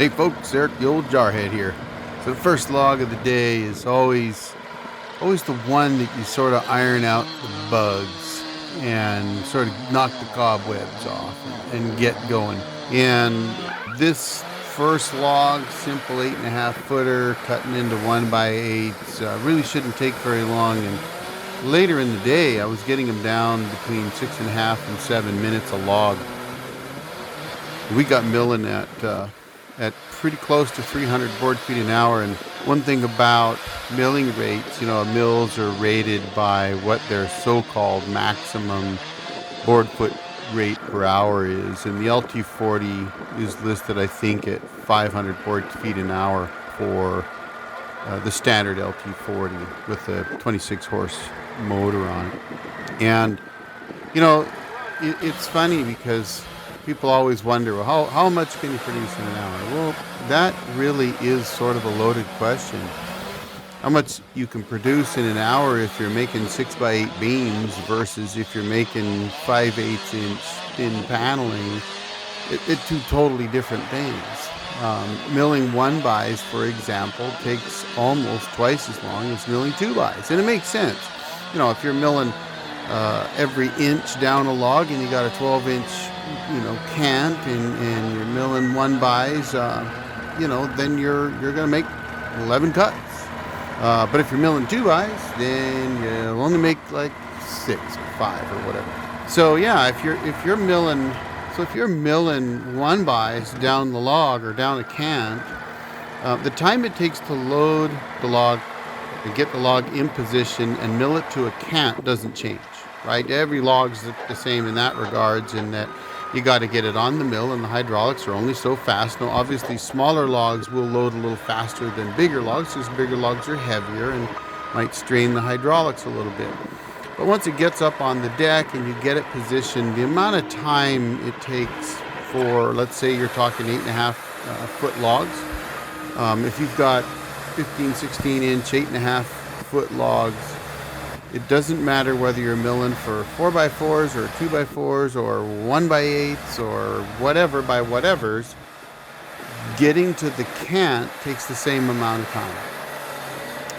Hey folks, Eric the old jarhead here. So the first log of the day is always the one that you sort of iron out the bugs and sort of knock the cobwebs off and get going. And this first log, simple 8.5 footer, cutting into 1x8, really shouldn't take very long. And later in the day, I was getting them down between 6.5 and 7 minutes a log. We got milling at pretty close to 300 board feet an hour. And one thing about milling rates, mills are rated by what their so-called maximum board foot rate per hour is. And the LT40 is listed, I think, at 500 board feet an hour for the standard LT40 with a 26 horse motor on it. And, it's funny because people always wonder, well, how much can you produce in an hour? Well, that really is sort of a loaded question. How much you can produce in an hour if you're making 6x8 beams versus if you're making 5/8 inch thin paneling, it's two totally different things. Milling 1x, for example, takes almost twice as long as milling 2x, and it makes sense. If you're milling every inch down a log and you got a 12-inch cant and you're milling 1x's, then you're going to make 11 cuts. But if you're milling 2x's, then you'll only make like 6 or 5 or whatever. So yeah, if you're milling 1x's down the log or down a cant, the time it takes to load the log and get the log in position and mill it to a cant doesn't change, right? Every log's the same in that regards, in that you got to get it on the mill, and the hydraulics are only so fast. Now, obviously, smaller logs will load a little faster than bigger logs, because bigger logs are heavier and might strain the hydraulics a little bit. But once it gets up on the deck and you get it positioned, the amount of time it takes for, let's say you're talking 8.5 foot logs. If you've got 15, 16 inch, 8.5 foot logs, it doesn't matter whether you're milling for 4x4s or 2x4s or 1x8s or whatever by whatevers, getting to the cant takes the same amount of time.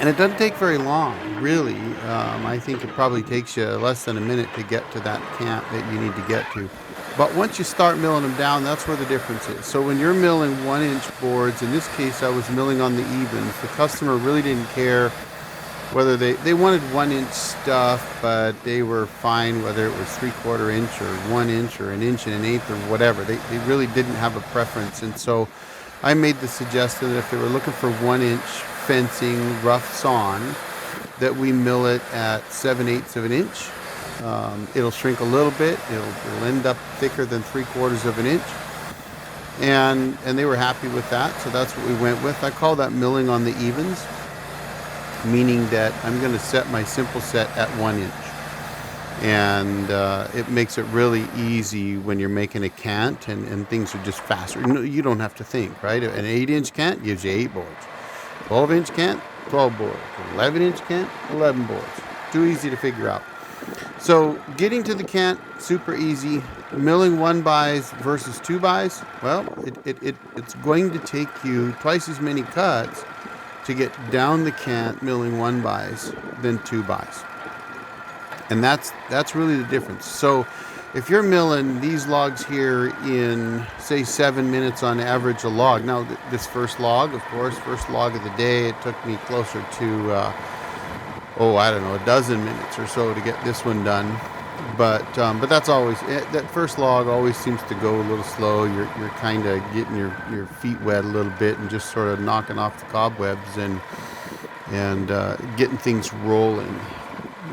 And it doesn't take very long, really. I think it probably takes you less than a minute to get to that cant that you need to get to. But once you start milling them down, that's where the difference is. So when you're milling 1-inch boards, in this case I was milling on the evens, the customer really didn't care whether they wanted 1-inch stuff, but they were fine whether it was 3/4 inch or 1 inch or 1 1/8 or whatever. They really didn't have a preference. And so I made the suggestion that if they were looking for 1-inch fencing rough sawn, that we mill it at 7/8 of an inch. It'll shrink a little bit. It'll end up thicker than 3/4 of an inch. And they were happy with that, so that's what we went with. I call that milling on the evens, meaning that I'm going to set my simple set at 1 inch. And it makes it really easy when you're making a cant, and things are just faster. You don't have to think, right? An 8-inch cant gives you 8 boards. 12-inch cant, 12 boards. 11-inch cant, 11 boards. Too easy to figure out. So getting to the cant, super easy. Milling 1x's versus 2x's, well, it's going to take you twice as many cuts to get down the cant milling 1x's than 2x's. And that's really the difference. So if you're milling these logs here in, say, 7 minutes on average a log. Now, this first log, of course, first log of the day, it took me closer to, a dozen minutes or so to get this one done. But that's always, that first log always seems to go a little slow. You're kind of getting your feet wet a little bit and just sort of knocking off the cobwebs and getting things rolling.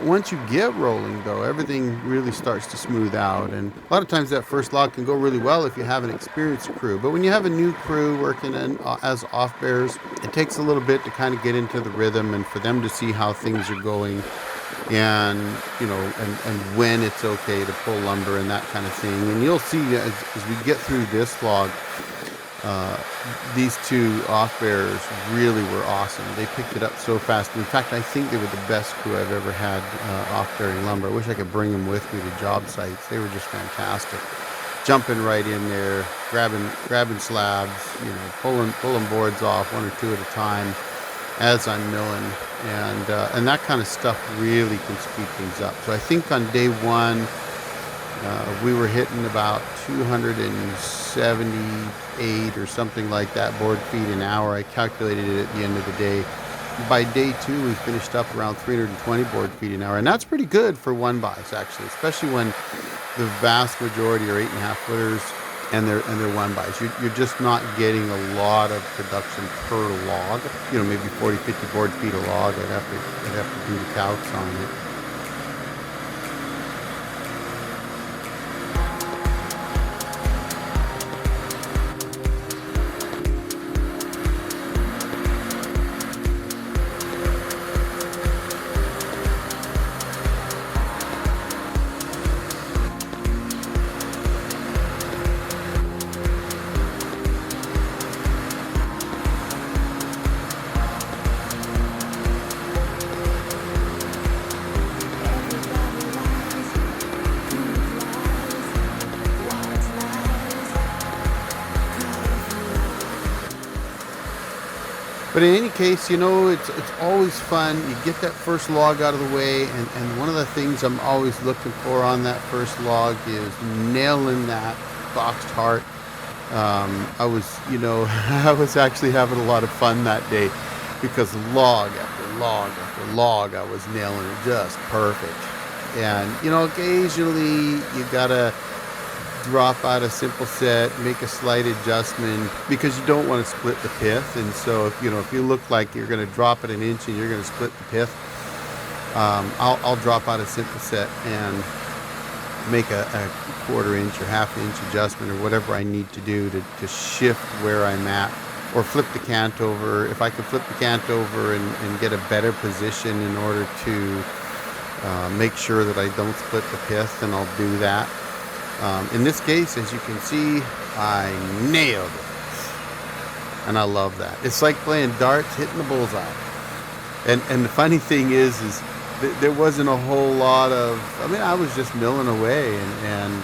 Once you get rolling, though, everything really starts to smooth out. And a lot of times that first log can go really well if you have an experienced crew. But when you have a new crew working as off-bearers, it takes a little bit to kind of get into the rhythm and for them to see how things are going and when it's okay to pull lumber and that kind of thing. And you'll see as we get through this log, these two off-bearers really were awesome. They picked it up so fast. In fact, I think they were the best crew I've ever had off-bearing lumber. I wish I could bring them with me to job sites. They were just fantastic. jumping right in there, grabbing slabs, you know, pulling boards off one or two at a time as I'm milling, and that kind of stuff really can speed things up. So I think on day one, we were hitting about 278 or something like that board feet an hour. I calculated it at the end of the day. By day two, we finished up around 320 board feet an hour, and that's pretty good for one buys, actually, especially when the vast majority are 8.5 footers and they're one buys. You're just not getting a lot of production per log. You know, maybe 40, 50 board feet a log. I'd have to do the calcs on it. But in any case, you know, it's always fun. You get that first log out of the way, and one of the things I'm always looking for on that first log is nailing that boxed heart. I was, you know, I was actually having a lot of fun that day because log after log after log, I was nailing it just perfect. And, you know, occasionally you gotta drop out a simple set, make a slight adjustment because you don't want to split the pith. And so if you look like you're going to drop it an inch and you're going to split the pith, I'll drop out a simple set and make a quarter inch or half inch adjustment or whatever I need to do to shift where I'm at, or flip the cant over. If I can flip the cant over and get a better position in order to make sure that I don't split the pith, then I'll do that. In this case, as you can see, I nailed it. And I love that. It's like playing darts, hitting the bullseye. And the funny thing is there wasn't a whole lot of, I mean, I was just milling away, and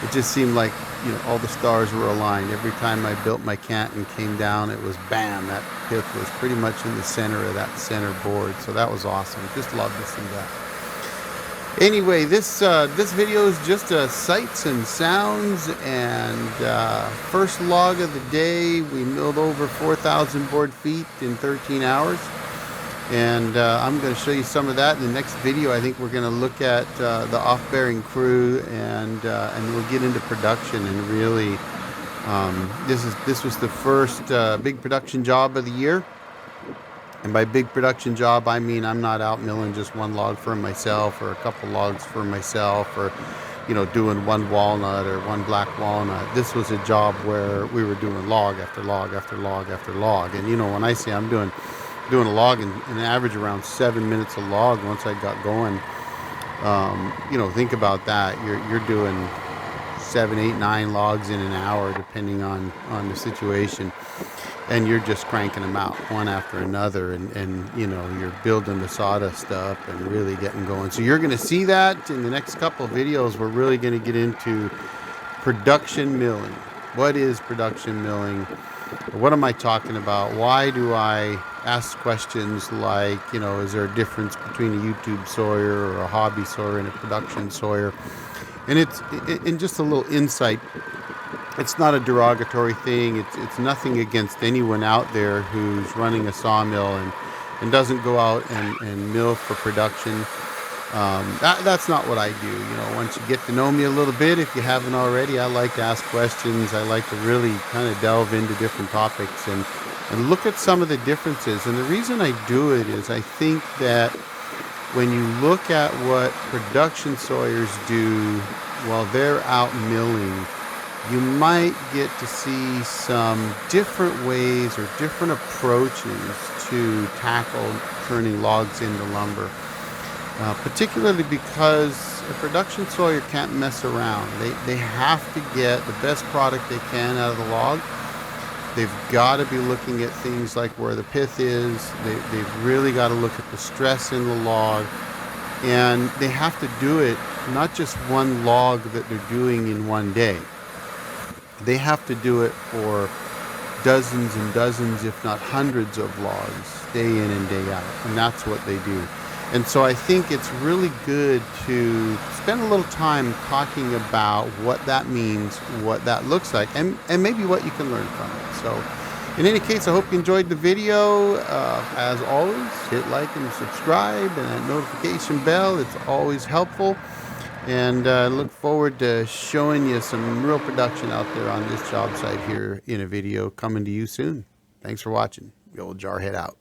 it just seemed like, you know, all the stars were aligned. Every time I built my cant and came down, it was bam, that pith was pretty much in the center of that center board. So that was awesome. Just love to see that. Anyway, this video is just sights and sounds, and first log of the day. We milled over 4,000 board feet in 13 hours, and I'm going to show you some of that in the next video. I think we're going to look at the off-bearing crew, and we'll get into production. And really, this was the first big production job of the year. And by big production job, I mean I'm not out milling just one log for myself or a couple logs for myself, or, you know, doing one walnut or one black walnut. This was a job where we were doing log after log after log after log. And, you know, when I say I'm doing a log in an average around 7 minutes a log once I got going, you know, think about that. You're doing 7, 8, 9 logs in an hour, depending on the situation. And you're just cranking them out one after another, and you know, you're building the sawdust up and really getting going. So you're going to see that in the next couple of videos. We're really going to get into production milling. What is production milling? What am I talking about? Why do I ask questions like, you know, is there a difference between a YouTube sawyer or a hobby sawyer and a production sawyer? And it's just a little insight. It's not a derogatory thing. It's nothing against anyone out there who's running a sawmill and doesn't go out and mill for production. That's not what I do. You know, once you get to know me a little bit, if you haven't already, I like to ask questions. I like to really kind of delve into different topics and look at some of the differences. And the reason I do it is I think that when you look at what production sawyers do while they're out milling, you might get to see some different ways or different approaches to tackle turning logs into lumber. Particularly because a production sawyer can't mess around. They have to get the best product they can out of the log. They've got to be looking at things like where the pith is. They've really got to look at the stress in the log. And they have to do it, not just one log that they're doing in one day. They have to do it for dozens and dozens, if not hundreds of logs, day in and day out, and that's what they do. And so I think it's really good to spend a little time talking about what that means, what that looks like, and maybe what you can learn from it. So in any case, I hope you enjoyed the video. As always, hit like and subscribe and that notification bell. It's always helpful. And I look forward to showing you some real production out there on this job site here in a video coming to you soon. Thanks for watching. The old Jarhead out.